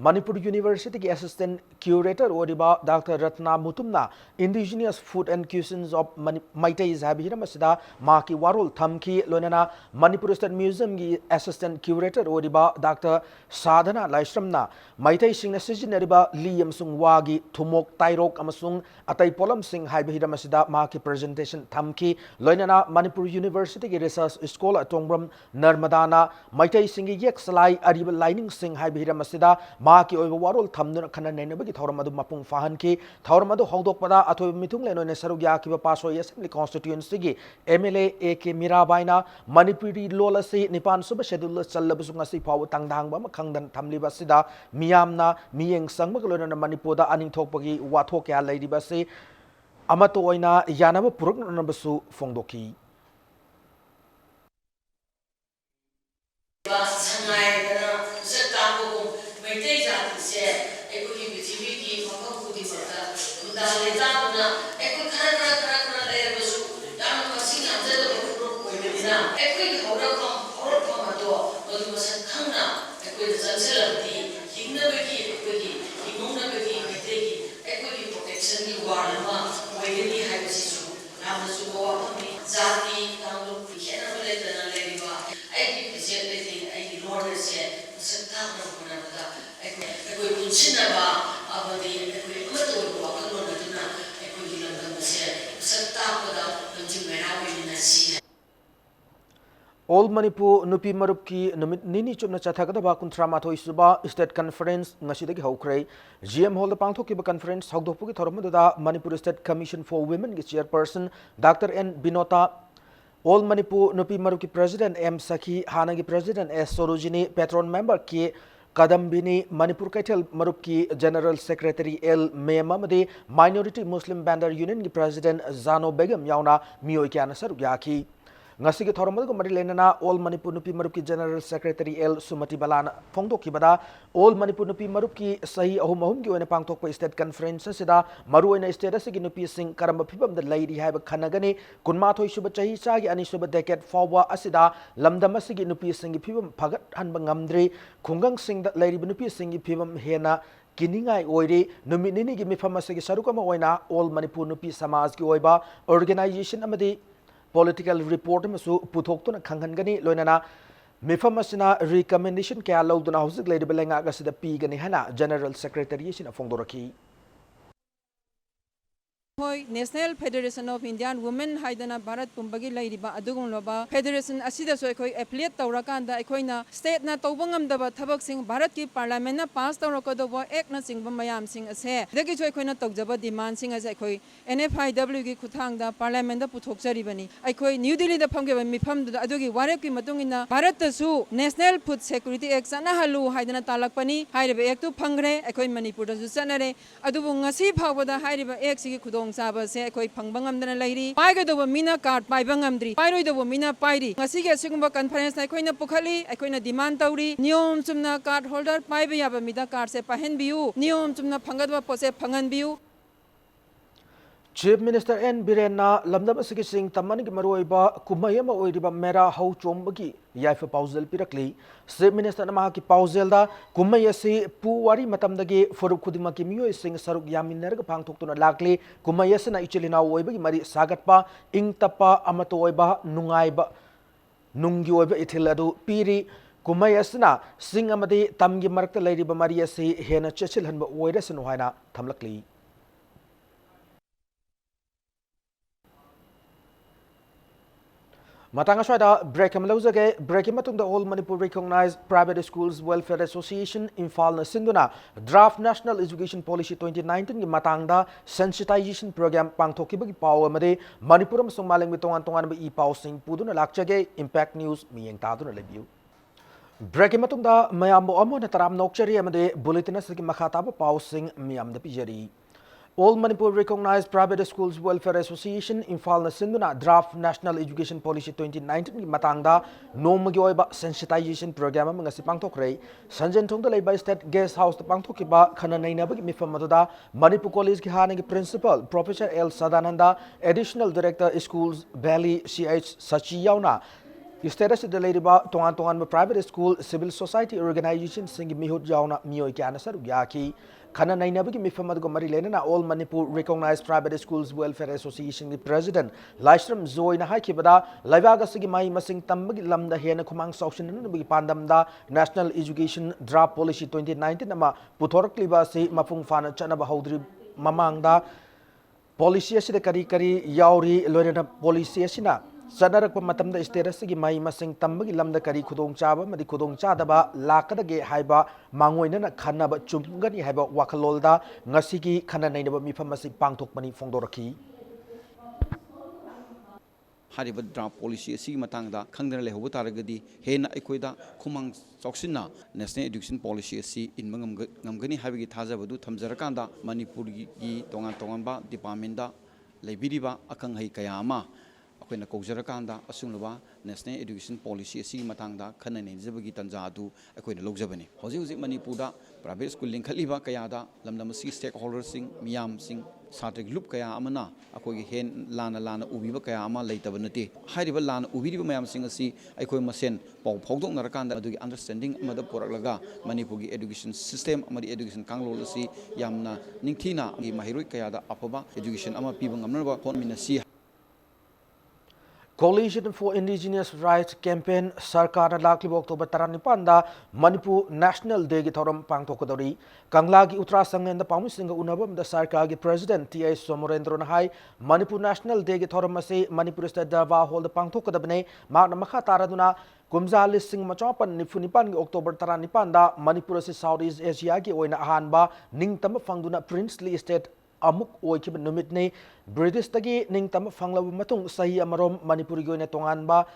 Manipur University ki Assistant Curator Oriba Dr. Ratna Mutumna Indigenous Food and Cuisines of Maite is Habi Hiramasida Maki Warul Thamki Lonana Manipur State Museum ki Assistant Curator Oriba Dr. Sadhana Laishramna Maite Singna Sijinariba Liam Sung Wagi Tumok Tairok Amasung Atay Polam Sing Habi Hiramasida Maki Presentation Thamki Lonana Manipur University ki Research Scholar Tongbram Narmadana Maite Singi Yek Salai Ariba Lining Sing Habi Hiramasida Maki Oiba Warul Thamduna Khana Nainabagi Thoramadu Mapung Fahanki Thoramadu Hodok Pada Atoy Mitung Leno Sarugya Kiba Paso Assembly Constituency gi MLA AK Mirabaina Manipuri Lola Si Nipan Suba Schedule Salabusung Si Power Tangdang Bama Kangdan Tamliba Sida Miyamna Miyeng Sangmagalona Manipoda Aning Tokpagi Watokya Lady Basi Amato Oina Yanama Puruk Nambasu Fongdoki Zati, ꯄꯨꯟꯁꯤꯟꯅꯕ ꯑꯃꯗꯤ ꯑꯩꯈꯣꯏ ꯑꯃꯠꯇ ꯑꯣꯏꯕ ꯋꯥꯈꯜꯂꯣꯟ ꯑꯗꯨꯅ ꯑꯩꯈꯣꯏꯒꯤ ꯂꯝꯗꯝ ꯑꯁꯦ ꯃꯁꯛ ꯇꯥꯛꯄꯗ ꯂꯝꯖꯤꯡ ꯃꯩꯔꯥ ꯑꯣꯏꯃꯤꯟꯅꯁꯤ. All Manipur Nupi Marupki Numit Nini Chumna Chathagada Kuntra Mathoi Suba State Conference Nasidagi Hokray GM Hall the Pangtokiba Conference Hogdopuki Thormada Manipur State Commission for Women Chairperson Dr. N. Binota All Manipur Nupi Maruki President M. Saki Hanagi President S. Sorojini Patron Member K. Kadambini Manipur Kaitel Marupki General Secretary L. Mayamamadi Minority Muslim Bandar Union President Zano Begum Yauna Mioikiana Saruyaki Ngasigi Thoromado Marilenana, All Manipur Nupi Maruki General Secretary L. Sumati Balan, Fongdo Kibada, All Manipur Nupi Maruki Sahi Ahumahumgi and Pangtok State Conference Sida, Maru and State Nupi Sing Karamba Pibam, the lady have a Kanagani, Kunmato Subachahi Sagi and Isuba Deket Fawa Asida, Lamdamasigi Nupi Singi Pibam, Pagat Hanbangamdri, Kungang Sing that lady Nupi Singi Pibam Hena. Kiningai oiri numinini gi mifamasagi sarukama oina All Manipur Nupi Samaj gi oiba organization amadi political report masu puthoktu khangangani loinana mifamasina recommendation kya lawduna husik leibelenga gasida pigani hana general secretary sina fongdoraki National Federation of Indian Women Haidana Bharat Pumbagi Laiba Adugun Loba Federation Asida Soikoi affiliate Taurakanda Equina State na Tobangam Daba Tabak Sing Bharat ki Parliament passed Taurakodova Ekna Sing Bamayam Sing as hair. The Gichoikona Tokjaba demand sing as Ekoi NFIW Kutanga Parliament Putoksaribani. Ekoi New Delhi the Pangava Mipam the Adugi Waraki Matungina Bharat Su National Food Security Act Sanahalu Haidana Talakpani Haiba Ektu Pangre Ekoi Manipur Sanare Adubungasi Pawada Haiba Exi Kudong Saba se koi pangbangam dana lairi paiga do mina card paibangam dri pairoi do mina pairi ngasi ge sigumba conference na koina pukhali koina demand tauri niyom chumna card holder paiba yaba mida card se pahen biu niyom chumna phangadwa pose phangan biu Chief Minister N. Birena Lamdam Asigi Singh Tamani Maroiba Kumayama Oiriba Mera Hau Chombagi Yaifa Pausel Pirakli Chief Minister Namaki Pauselda Kumayasi Puwari Matamdagi Furuk Kudimaki Mio Singh Saruk Yamineraga Pangtokuna Lakli Kumayasana Ichilina Oibagi Mari Sagatpa Ing Tapa Amato Oiba Nungaiba Nungi Oiba Itiladu Piri Kumayasana Singh Amadi Tamgi Marta Lady Mariasi Hena Chechil Hanba Oiresan Haina Tamlakli Matanga Swada, break him lozage, break him the All Manipur recognized Private Schools Welfare Association in Falna Sinduna, Draft National Education Policy 2019 Matanga Sensitization Program Pangtokibagi Power Made, Manipuram Somaling with Tongan E. Pau Sing Puduna Lakchage, Impact News, Miyang Taduna Lebu. Break him the Mayambo Amo Nataram Nokchari Amade, Bulletin Siki Makataba Pau Sing Miam the Pijari. All Manipur recognized Private Schools Welfare Association in Falna Sinduna Draft National Education Policy 2019 Matangda Nomagioiba Sensitization Program Mangasi Pangtokre Sanjan Tongda Labor State Guest House the Pangtokiba Kananaina Mifamada Manipur College Kihanagi Principal Professor L. Sadananda Additional Director Schools Valley CH Sachiyauna Status the Ladyba Tongan Private School Civil Society Organization Sing Mihut Jauna Mioikanasar Yaki Kana Nainabiki Mifamadago Marilena, All Manipur recognized Private Schools Welfare Association President, Lystrom Zoe Nahakibada, Lavaga Sigimai Masing Tambagi Lamda Hena Kumang Sauction Pandamda, National Education Draft Policy 2019 Nama, Putorak Libasi, Mafung Fana Chanaba Haudri Mamangda, Policy Kari Yauri, Lorena Policy Sina. Sanarak Matamda Sterasigi Mai Masing Tambagi Lamda Kari Kudong Chaba, Madi Kudong Chadaba, Lakadage Haiba, Mangoina Kanaba Chumgani Haiba Wakalolda, Nasiki Kananainaba Mifamasi Pangtok Mani Fongdoraki. Hariba draft policy si matangda khangdana lehobu taragadi hena ekoida khumang choksina national education policy si in ngamgani habigi thajabadu thamjarakanda Manipur gi tongan ba department da leibiriba akang hai kayama akoina koujarakanda asungluba national education policy si matangda khanane jabagi tanjadu akoina logjabani hoji Manipurda private school linkhaliba kayada lamdam si stakeholders sing miyam sing Sate group kaya amana akogi hen lana ubiba kaya ama laitaba nati hairiba lana ubiriba mayam singa si aikoi masen pau phaudok narakanda adugi understanding amada poraklaga Manipurgi education system amadi education kanglol si yamna ningthina gi mahiroi kaya da afaba education ama piba ngamnaba honmina si Coalition for Indigenous Rights Campaign Sarkar Lakli October Taranipanda Manipur National Day ki thoram pangthokadori Kangla ki Uttarakhand and the Pamusinga Unabam the Sarkar ki President T.A. Somorendra Nahai Manipur National Day ki thoram ase Manipur State Darwa hold the pangthokadabne Magna Makha Taraduna Kumza listing Machapan Nifunipan October Taranipanda Manipur ase Southeast Asia ki oina ahanba Ningtam Fangduna Princely State Amuk oikib numitne British tagi ningtam fanglab matung sahi amarom Manipur gi oina tonganba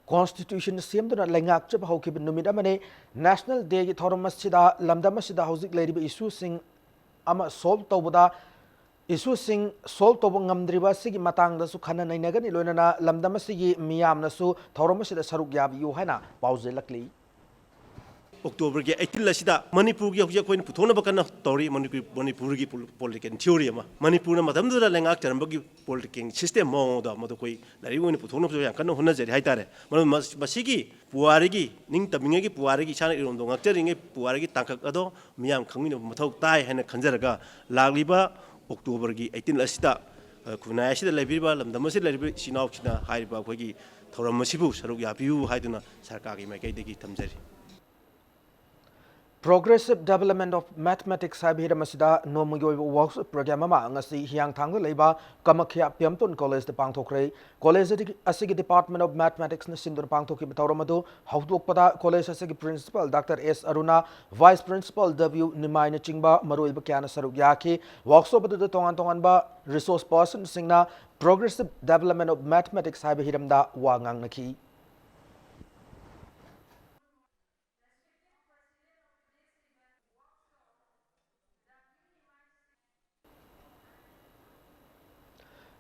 Constitution semduna lengak chap hokib numit amane National Day gi thoram masida lamdam masida hauzik leiriba issue sing ama solve tawbada issue sing solve tawba ngamdriba sigi matang da su khana nainagani loinana lamdam sigi miyam na su thoram masida saruk yab yu haina pause lakli October के 18 लसिदा मणिपुर की हौजे coin पुथोना बकना तौरी Manipur की political theory अमा मणिपुर मदम दुरा लेंगाक चरम की political system मोदा मदो कोई लारी ओइन पुथोना जो यां कन होना जरी हाइतारे मन मसिगी पुवारी की निंग तमिंगे की पुवारी की छान इरोम दो ngakcheringe पुवारी की तांकक अदो मियाम खंगिनो मथौ ताई हैना खंजरगा लागलिबा October की 18 लसिदा खुनाय सिदा लेबिबा लमदम से लेबिबा सिनाव खिना हाइबा खोगी थौरम मसिबु सरुक यापियु हाइदुना सरकार की माइकैदगी थमजरी Progressive Development of Mathematics Sabhira Masida no Muyo workshop program ngasi hiang thang leiba Kamakhya Piamton College the Pangthokre College Asigi Department of Mathematics na Sindur Pangthoki Bataramadu Haudokpada College Asigi Principal Dr. S. Aruna Vice Principal W. Nimai Chingba Marui Bakana Sarugyaki workshop the Tongan ba resource person singna Progressive Development of Mathematics Sabihiram da Wangang Naki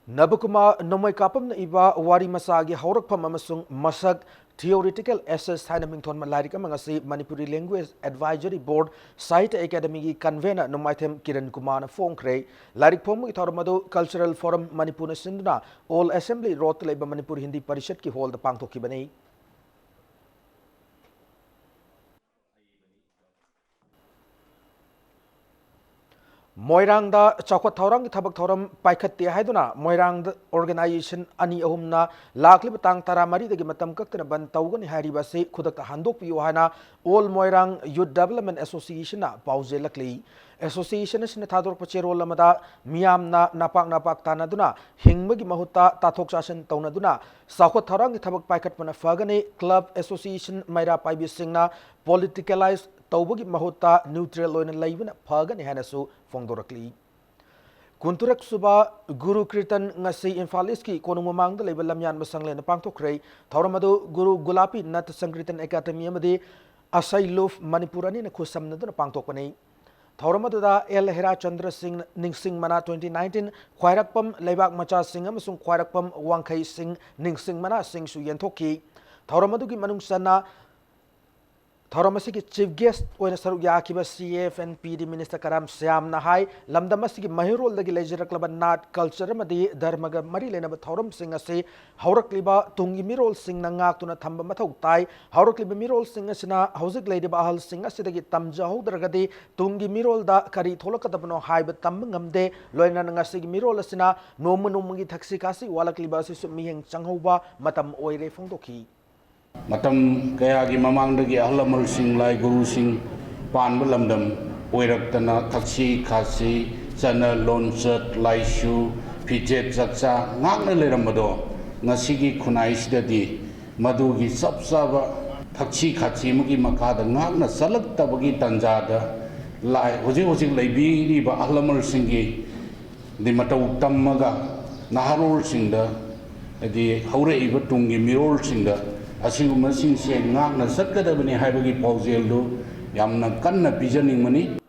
Nabukuma Nomoi Kapam Iba Wari Masagi Haurakpam Amasung Masak Theoretical Essays Hanamington Malarika Mangasi Manipuri Language Advisory Board Site Academy Convener Nomaitem Kiran Kumana Fongkre Larik Pomu Itoramado Cultural Forum Manipur Sinduna All Assembly Rot Labor Manipur Hindi Parishat ki hold the Pangtoki Bane Moirang da Chakwa Thorang Tabak Thoram Paikati Haiduna, Moirang organization Ani Ahumna, Laklibang Taramari the Gimatam Kakana Bantaugan Haribase, Kudak Handok Yohana, All Moirang Youth Development Association, Pause Lakli, Association is Natador Pachero Lamada, Miamna, Napak Tanaduna, Hingmagi Mahuta, Tatok Sashan Tonaduna, Sakwa Thorang Tabak Paikat Panafagane, Club Association, Maira Paibi Singna, Politicalized. Tawbagi Mahuta neutral loin laivin pagan hanasu fongdorakli. Kunturak suba Guru Kirtan ngasi infaliski konumamang the label lamyan masanglen pangtokre, Tauramado Guru Gulapi Nat Sankritan Academy Amade Asai Luf Manipurani Kusam Nadana Pangtokane. Tauramada El Hera Chandra Singh Ningsing Mana 2019, Quairakpam Lebak Macha Singh Amasung Quairakpam Wangkai Singh Ningsing Mana Singh Suyentoki. Tauramaduki Manung Sana Thoramasiki Chief Guest when Saruyakiba CF and PD Minister Karam Siam Nahai, Lamdamasiki Mahirol the Leisure Club and Nat Culture Madi, Dharmaga Marilena Thorum Singer say, Haurakliba, Tungi Mirol Sing Nangatuna Tamba Matautai, Haurakliba Mirol Singasina, Hosik Lady Bahal Singer Sidagi Tamja Hodragadi, Tungi Mirol da Kari Tolakatapano High but Tambangam de, Loina Nangasigi Mirolesina, no Munumugi Taxicasi, Walakliba Mihing Changhova, Matam Oire Fondoki. Matam kaya gi mamangdagi ahlamul sing lai guru sing panba lamdam oiraktana taksi khasi chana lonchat laishu pijet chacha ngakna leramado ngasigi khunai sidadi madugi sapsaba taksi khachi mugi makada ngakna salak tabagi tanjada lai hojik laibi ri ba ahlamul singi di matau tammaga naharul singda di haure iba tungi mirol singda Asing masing siya ngak na sakada bani haibagi pauzel do yam na kan na pijaning mani.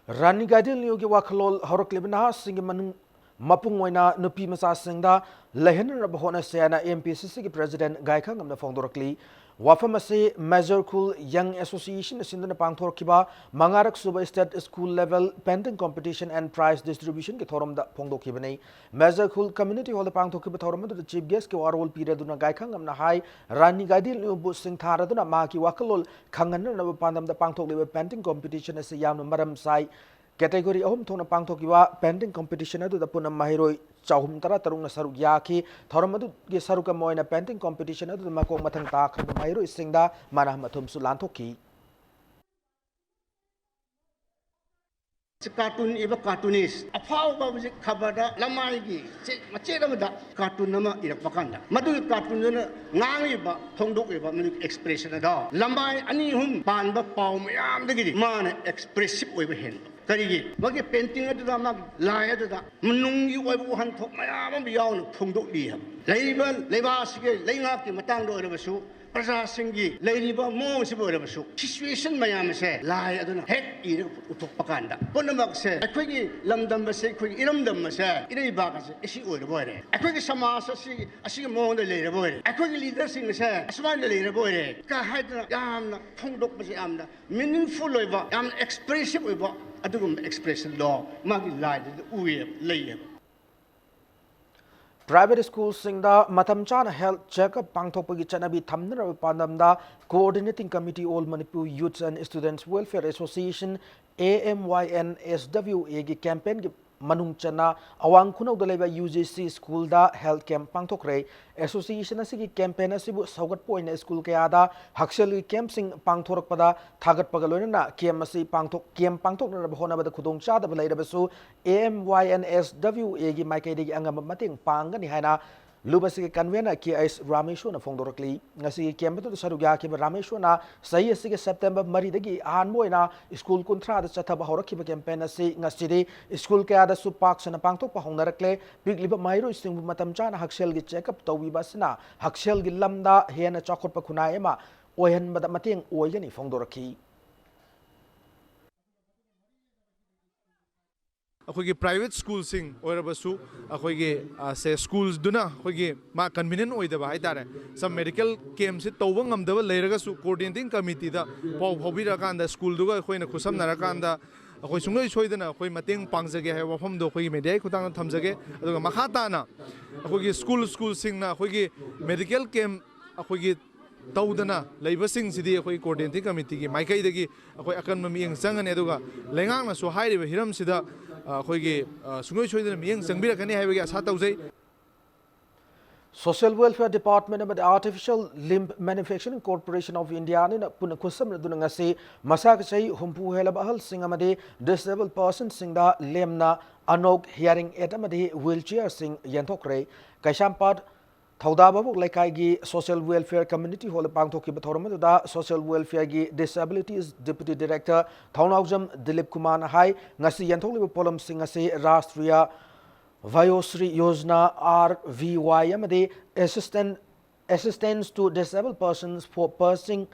Rani Gadil Yogi Wakalol Horoklibna singing Manu Mapungwena Nupi Masa Singda Lehin Rabahona Siana MPCC President Gaikang of the Fondorkli Wafamase Major Cool Young Association is in the Pangtor Kiba Mangarak Suba State School Level Painting Competition and Prize Distribution Kitorum the Pondo Kibane Major Cool Community Hall the Pangtor Kibatorum to the Chief Guest Kiwarol Piraduna Gaikang of Nahai Rani Gadil Nubu Sing Taraduna Maki Wakalol Kangan Pandam the Pangtor Painting Competition as a Yam Maram Sai Category Home Tona Pangtokiwa Painting Competition to the Punam Mahiroi chahum tara tarung saruk yaki thoram adu ge saruk moina painting competition adu makong mathang ta kham mairu isingda mana mathum su lanthoki cartoon iba cartoonist afau ba music khabada lamai gi mache da cartoon nama irak pakanda madu cartoon na ngangi ba thongdok iba music expression da lamai ani hum pan ba paw mayam da gi mana expressive oiba hen karigi magi painting adu da mag lai adu da munung gi oibu han thok mayam ba yaw thongdok di ha leiba sige leingak ki matang do ro basu Prasa Singhi, Lady Mo Siborabasu, situation Mayamase, lie at the head Utopakanda. Ponamak said, a quick Lamdam Base, quick Ilamdam Masa, Irabakas, a she would avoid it. A quick Samasa, a she more the later boy. A quick leader sing a smile the later boy. Kahadra, Yam, Pongdok Amna, meaningful over, expressive over, a doom expression law, Maggie lied, Uwe, layer. Private schools singda matam chana health checkup pangthokpagi chanabi thamnara pandamda coordinating committee all Manipur Youths and Students Welfare Association AMYNSWA gi campaign gi manung chana awang khunau da leba UGC school da health camp pangthokre association asigi campaign asibu saugat point school kaya da haksel gi camp sing pangthorak pada thagat pagaloina na camp asi pangthok na hona bada khudong cha da balai rabasu AMYNSWA gi maikai de angam mating pangani haina Lubasi convener KS Rameshu na Fongdorakli, Nasi Kempetu Sarugaki Rameshu na Say September Maridagi Anmoina, school contra the Chataba Horaki campaign si Nasidi, school Kada Supak and Pangto Pahongarakle, Big Liba Mairo Sing Matamchana, Hakshelgi checkup, Towi Basina, Hakshelgi Lambda, Hiena Chakot Pakunaema, Oyen Madamating, Oyeni Fongdoraki. अखोगी private school सिंग ओरबसु अखोगी से schools दुना अखोगी मा convenient ओइदबा हाइतारे some medical केम से तौबा ngamdaba लेरगसु coordinating committee दा पाव फौबिरा कांदा स्कूल दुगा अखोइना खुसमनारा कांदा अखोइ सुंगै सोइदना अखोइ मतेंग पांगजगे है वफम दो अखोगी मीडिया खुतांग थमजगे अदुगा मखा ताना अखोगी स्कूल सिंगना अखोगी मेडिकल केम अखोगी तौदना लेबसिंग सिदी अखोई कोऑर्डिनेटिंग कमिटी की माइकैदगी अखोई अकन मियंग संगने अदुगा लेंगांगना सो हाइरिबा हिरम सिदा Social Welfare Department of the Artificial Limb Manufacturing Corporation of India in Punakusam Dunangasi, Masakasai, Humpu Helabahal Singamade, disabled person Singda, Lemna, Anok, hearing etamade, wheelchair sing Yantokre, Kashampad, Taudababu Lekaigi, Social Welfare Community Hall Pangtoki Batorma, Social Welfare Disabilities Deputy Director, Taunaujam, Dilip Kumar Hai, Nasi Yantoli Polam Singase, Rastriya, Vayosri Yojna, RVYMD, assistance to disabled persons for purchase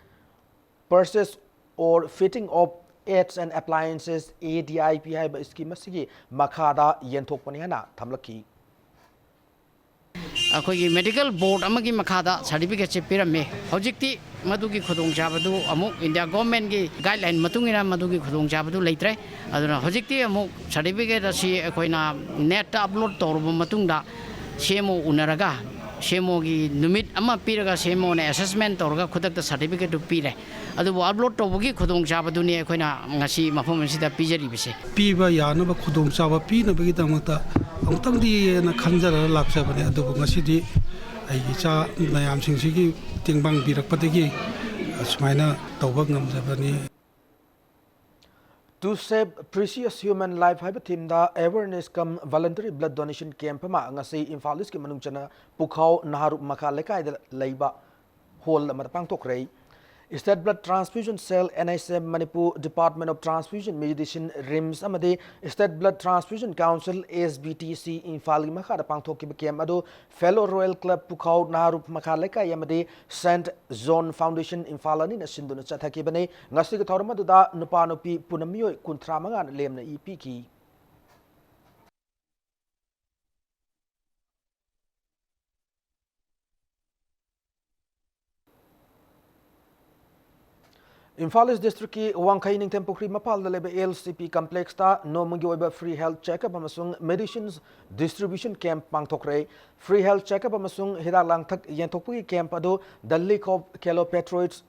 or fitting of aids and appliances, ADIPI scheme Makada Yantokpaniana, Tamlaki. अखोगी medical board अमगी मखादा certificate से पिरमे हौजिक्ति मदुगी खुदोंग चाबदु अमुक इंडिया गवर्नमेंट की गाइडलाइन मतुंगिना मदुगी खुदोंग चाबदु लेत्रे अदुना हौजिक्ति अमुक सर्टिफिकेट असि अखोइना नेट अपलोड तौरब मतुंगदा सेमो उनरगा सेमो की नुमित अमा पिरगा सेमो ने असेसमेंट तौरगा खुदक सर्टिफिकेट टू पिरे अदुबो अपलोड तौबगी खुदोंग चाबदुनी अखोइना ngasi mafam asida pijari bise piba yanaba khudong chaba pinabagi damata amtangdi na khanjara laksabane adubu ngasidi aigi cha mayam singsigi tingbang birakpadagi sumaina tawba ngamjabani. To save precious human life, have a team da awareness come voluntary blood donation camp ma ngasi Imphal ki manung chana Pukhao Naharu Makaleka Laiba Hall Matapang Tokrei. State Blood Transfusion Cell NSM Manipur Department of Transfusion Medicine RIMS Amade State Blood Transfusion Council SBTC Imphal Makada Pangtoki became Ado Fellow Royal Club Pukhao Naharu Makaleka Yamade Saint Zone Foundation Imphalanin Sinduna Chatakibane Ngasika Tormada Nupanopi Punamio Kuntramangan Lemna EPK. Imphal District ki Wangkaining Tempukri Mapal lebe LCP complex ta nomugi oiba free health checkup amasung medicines distribution camp pangthokre free health checkup amasung hidak langthak yentokpui camp ado the leak of kelopetroids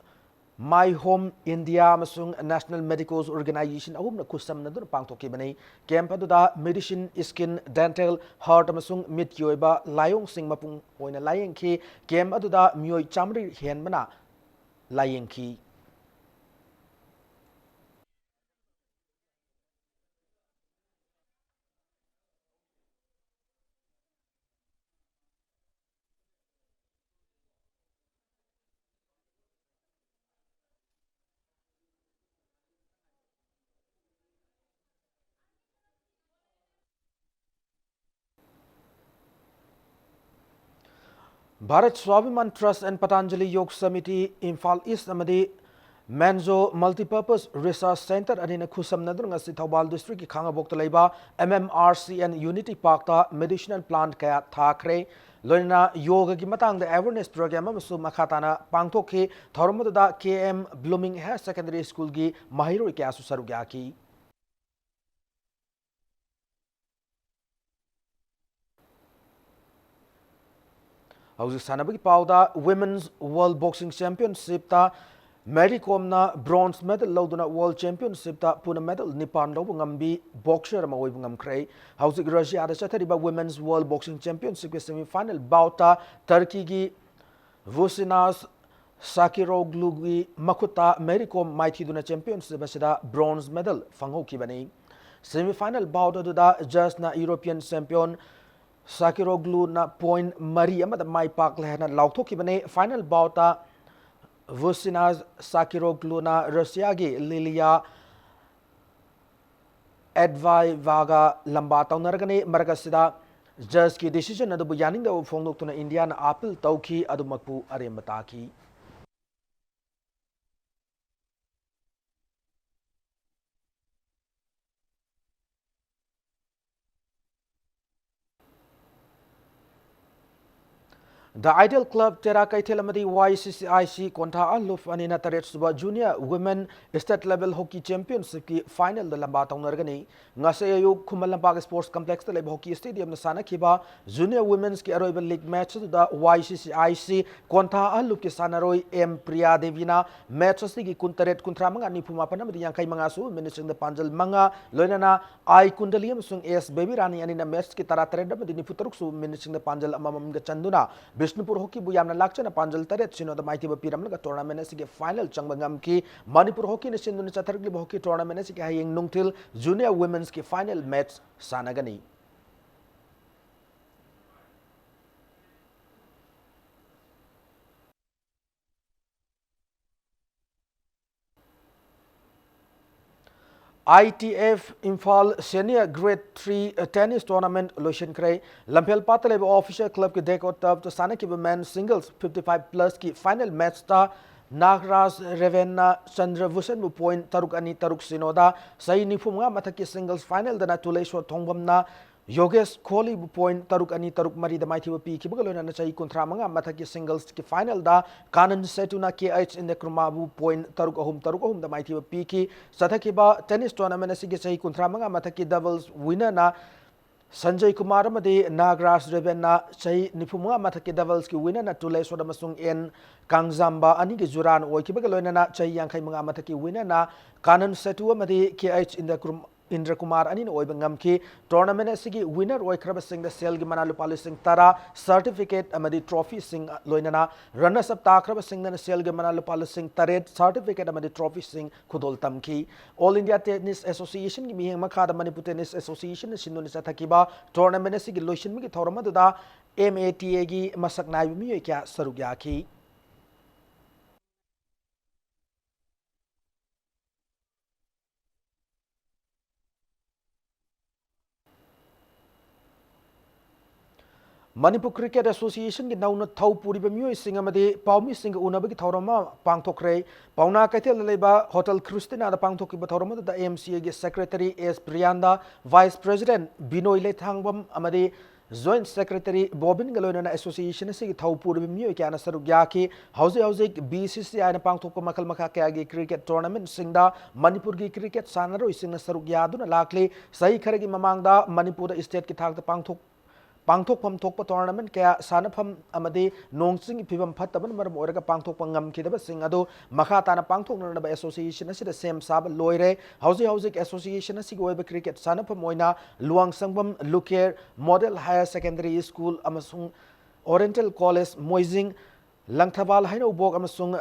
My Home India amasung National Medical Organization ahumna kusam nadun pangthoki bani camp aduda medicine, skin, dental, heart amasung mit yoiba layong sing mapung oina layeng ki camp aduda myoi chamri hen mana layeng ki Bharat Swabhiman Trust and Patanjali Yoga Samiti Imphal East amadi Manzo Multipurpose Research Center anina khusam nadun ngasi Thobal District ki Khangabok laiba MMRC and Unity Park ta medicinal plant kaya thakre loina yoga ki matang the awareness program amasung makhatana pangthokhi thormada KM Blooming High Secondary School gi mahiro kya su sarugya ki Hausi sanabagi pauda Women's World Boxing Championship ta Mary Kom na bronze medal lauduna World Championship ta puna medal nipan lo ngambi boxer ma oibu ngamkrei hausi Russia da chathariba Women's World Boxing Championship ke semi final bout ta Turkey gi Vusinas Sakiroglu gi makuta Mary Kom maithi duna championship asida bronze medal fanghoki bani semi final bout da just na European champion Sakiroglu na point Mari amada mai pak lehna lauthoki bani final bout ta Vusinas Sakiroglu na Russia gi Lilia Advai Vaga lamba taunaragani maragasida judge ki decision adu yaning da phongdok tuna India na appeal tauki adu makpu aremata ki The Ideal Club Terakai Telamadi YCCIC Konta Aluf Anina Taret Suba Junior Women State Level Hockey Championship ki final the lamba taunargani ngasayu Kumalampak Sports Complex the Lab Hockey Stadium na sana kiba Junior Women's ki Arroyable League match the YCCIC Konta Aluf ki Sanaroi M Priya Devina matches ki kuntaret kuntra manga ni pumapana madi yang kai manga su ministering the Panjal manga loinana I Kundalium sung S Baby Rani anina match ki taratare da madi ni putaruk su ministering the Panjal amamam ga chanduna Bishnupur hockey buyamna lakchana Panjal taret sino the mighty piramla tournament asige final changbangam ki Manipur hockey ne sinduna chathargli hockey tournament asige hayeng nungtil junior women's ki final match sanagani ITF Imphal Senior Grade 3 Tennis Tournament Lotion Kray Lampel Pataleb Official Club ki Dekot Tab to Sanaki Men Singles 55 plus ki final match ta Nagras Ravenna Chandra Vusen bu point Taruk Ani Taruk Sinoda Sai Nifunga Mataki Singles final dana Tulesho Tongbam na Yogesh Kohli bu point Taruk Ani Taruk Mari the Mighty P Kibagalona na Chai Kontramanga Mataki Singles ki final da Kanan Setuna KH in the Krumabu point Taruk Ahum the Mighty P ki Satakiba tennis tournament asige Chai Kontramanga Mataki doubles winner na Sanjay Kumar amadi Nagras Ravenna Chai Nifunga Mataki doubles ki winner na Tulesho Damasung en Kangzamba ani ki Juran Oikibagalona na Chai Yankai Manga Mataki winner na Kanan Setu amadi KH in the Indra Kumar anin oibangam ki tournament asigi winner oikraba sing the sel gi manalu palu sing tara certificate amadi trophy sing loinana runners up takraba sing the sel gi manalu palu sing taret certificate amadi trophy sing khudol tamki All India Tennis Association gi miheng makha Manipur Tennis Association sinuni sathakiba tournament asigi loishin mi gi thorama da MATA gi masak nai mi kya sarugya ki Manipur Cricket Association ki nauna thau puriba miyoi sing amadi paumi sing unabagi thorama pangthokre pauna kaitel leba Hotel Christina da pangthokiba thorama da MCA gi Secretary S Priyanda Vice President Binoy Lethangbam amadi Joint Secretary Bobin Galona Association si thau puriba miyoi kyana sarugya ki hauze BCCI na pangthokpa makal makha kya gi cricket tournament singda Manipur gi cricket sanaro sing sarugya duna lakle sahi kharagi mamangda Manipur state ki thak da pangthok पांथोकफम थोकप tournament क्या सानफम अमदी नोंगसिंग फिवम फत्तबन मरम ओरगा पांथोकप ngam सिंग अदो मखा ताना पांथोकनब association असिदा सेम साब लोइरे हौजिक एसोसिएशन असिग ओइब क्रिकेट सानफम ओइना लुवांग संगम लुकेर मॉडल हायर सेकेंडरी स्कूल अमसुंग ओरिएंटल कॉलेज मोइजिंग लंगथबाल हाइना उबोक अमसुंग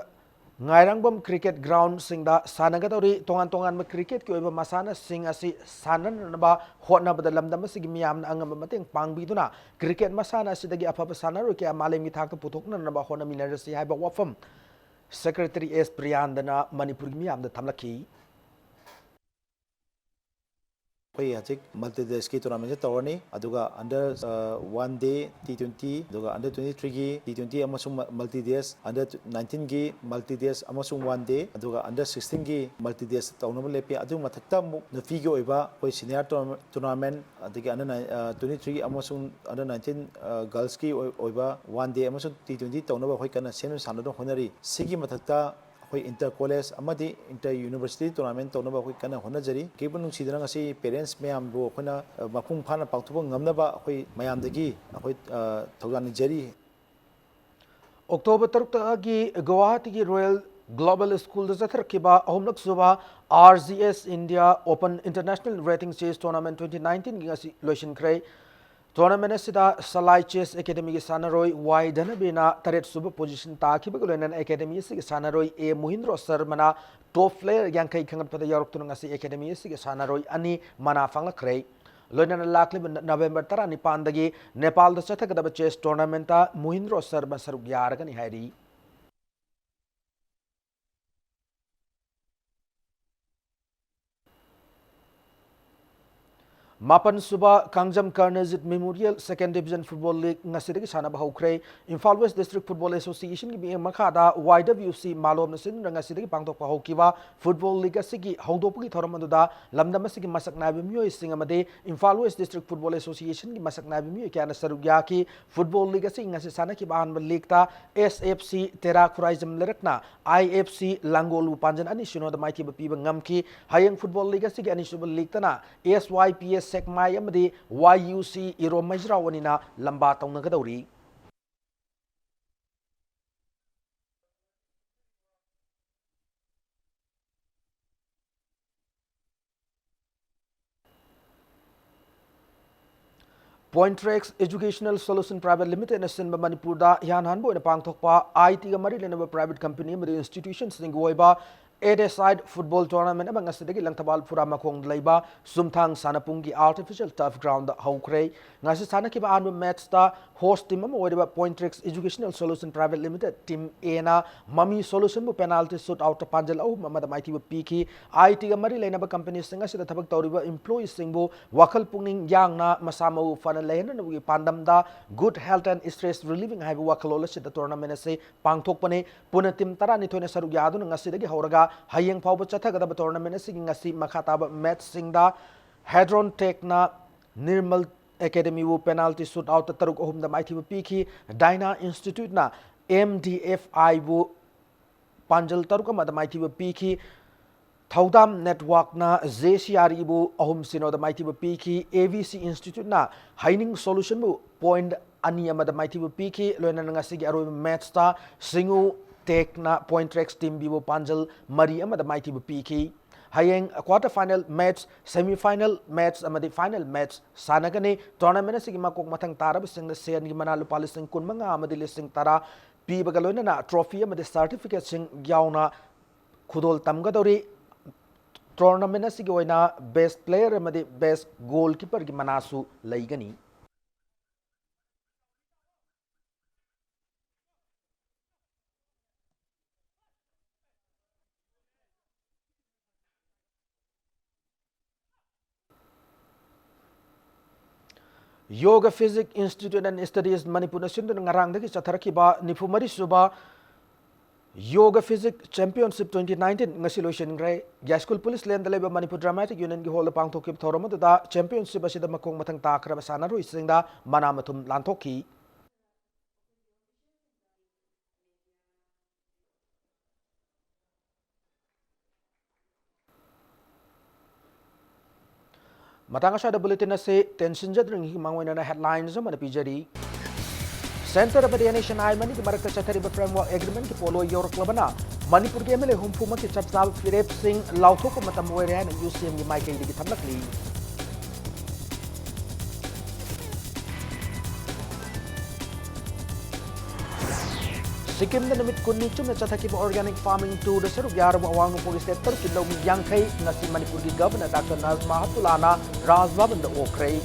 ngairangbam cricket ground singda sanagadori tongan tongan ma cricket ki oiba masana sing asi sananaba hotnabada lamdam asigi miyamna angamba mateng pangbiduna cricket masana asidagi afaba sanaro ke malemi thakta puthokna naba hona minarasi haiba wafam secretary S Priyandana Manipur miyamda thamlaki कोई हजिक मल्टीडेस की tournament से तौरनी अदुगा under 1 day T20 अदुगा under 23 की T20 अमसुंग मल्टीडेस under 19 की मल्टीडेस अमसुंग 1 day अदुगा under 16 की मल्टीडेस तौनब लेपे अदु मथक्ता नफी की ओइबा कोई सीनियर टूर्नामेंट अदुगा अंडर 23 अमसुंग अंडर 19 गर्ल्स की ओइबा 1 डे अमसुंग T20 तौनब होय कना सेम सानदो होनरी सिगी मथक्ता inter college inter university tournament तौनब अखोई कना होनजरी केबन नुसीदना ngasi पेरेंट्स मैम बो अखोना मपुंग फाना पाक्थोब ngamnaba अखोई मैमदगी अखोई थौजान जरी अक्टोबर 3 की गुवाहाटी की रॉयल ग्लोबल स्कूल जथरखिबा अहुमलक सुबा RGS India Open International Rating Chess Tournament 2019 की ngasi लोइसिनख्रे टूर्नामेंट असिदा सलाई चेस एकेडमी की सानरोई वाई धनबीना तरेट सुब पोजीशन ताखिबग लोइनन एकेडमी से सानरोई ए मुहिंद्रो शर्मना टॉप प्लेयर यांखै खंगतपदा यारक्तुन ngasi एकेडमी से सानरोई अनि मना फंगख्रे लोइनन लाखलिब नवंबर 19 दगी नेपाल द चथगदब चेस टूर्नामेंट मुहिंद्रो शर्मा सरुक यारगनि हाइरी मापन सुबा Kangjam Karnajit memorial second division football league ngasi सानब हौख्रे Imphal west district football association की मिंग मखादा YWC मालोम नसिन ngasi पांगथोकपा हौकिबा फुटबॉल लीग असigi हौदोपगी थोरमदुदा लमदम असigi मसक नाबि मियोय सिंग अमदे Imphal west district football association की मसक नाबि मियोय क्या सरुक याकी फुटबॉल लीग असigi ngasi सानकी बाहन लीग ता SFC तेरा खुराइजम लरकना IFC लांगोलु पांजन अनि सिनोद माइथि पीब ngamki hayeng फुटबॉल लीग असigi अनि सुब लीग तना SYPS सेकमाय अमदे YUC इरोम मैजरावनिना लंबा तौनगदौरी Point Tracks Educational Solution Private Limited na sinba Manipur da yan hanbo na pangthokpa IT ga mari lenaba private company mari institutions sing goiba eight-a-side football tournament among asidagi langtabal pura makong leiba sumthang sanapung ki artificial turf ground da haukrei ngasi sanaki ba anbu match da host team am oiba Point Tracks Educational Solution Private Limited team A na mami solution bu penalty shoot out panjal au mamada maiti bu piki IT ga mari lenaba company singa sida thabak tawriba employees sing bu wakal pungning yang na masamau fan lehen na pandam da good health and stress relieving haibu wakalola sida tournament se pangthokpane punatim tarani thone saru yadu ngasidagi hauraga hayeng phawba chathagadaba tournament se ngasi makhataba match singda Hadron Tech na Nirmal Academy wu penalty shoot out taruk ohum da maithi piki Dyna Institute na MDFI wu panjal taruk ma da maithi piki Thaudam Network na JCRE bu ahum sino da maithi piki AVC Institute na Haining Solution bu point ani ama da maithi piki loina ngasi gi aro match ta singu Tech na Point Tracks team bibo panjal mari ama da maithi piki hayeng quarter final match semi final match amadi final match sanagane tournament sigi makok mathang tarab sing da sen gi mana lupa lising kun manga amadi lising tara pi bagaloina na trophy amadi certificate sing yauna khudol tamgadori tournament sigi oina best player amadi best goalkeeper gi manasu laigani Yoga Physics Institute and Studies Manipur National ngarang dagi chatharkiba nifumari suba Yoga Physics Championship 2019 ngasi loisin ngrai ya school police land leba Manipur Dramatic Union gi hol pangthokip thorom da championship asida makong mathang takra basana ro isingda manamathum lanthoki Matang asada bulletin na se tension jadring himangwena na headlines man pijari. Center of the Nation ay mani marakta chathariba framework agreement ki polo yor klabana Manipur ke mele humpuma ki chapsab Firep Singh lauthok matam were han UCM ni mai kai digi thamlakli. Sikkim na namit kunni chum na chathaki organic farming to the seru yar awang Manipur state per kilo mi yangkai ngasi Manipur ki governor Dr. Nazma Hatulana Rajbhavan da okrai.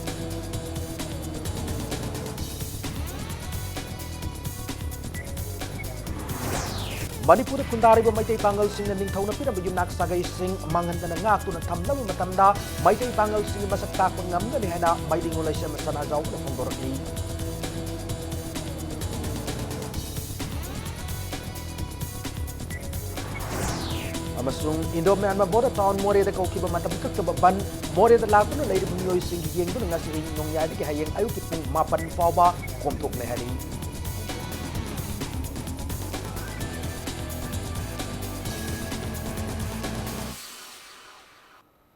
Manipur kundari Maitai Pangal Singh and Ningthona Pina Yunak Sagai Singh Mangan and Ngatu and Tamla Matanda, Maitai Pangal Singh Masaka Pangam the Hena, Mighty Malaysia Masana Zau from Borotli. Amasung Indo Myanmar border town more the Kokiba Matabika Ban, more the Lakuna Lady Munoy Singh Yang Nasi Nong Yadi Hayang Ayuki Mapan Faba, Komtok Mehani.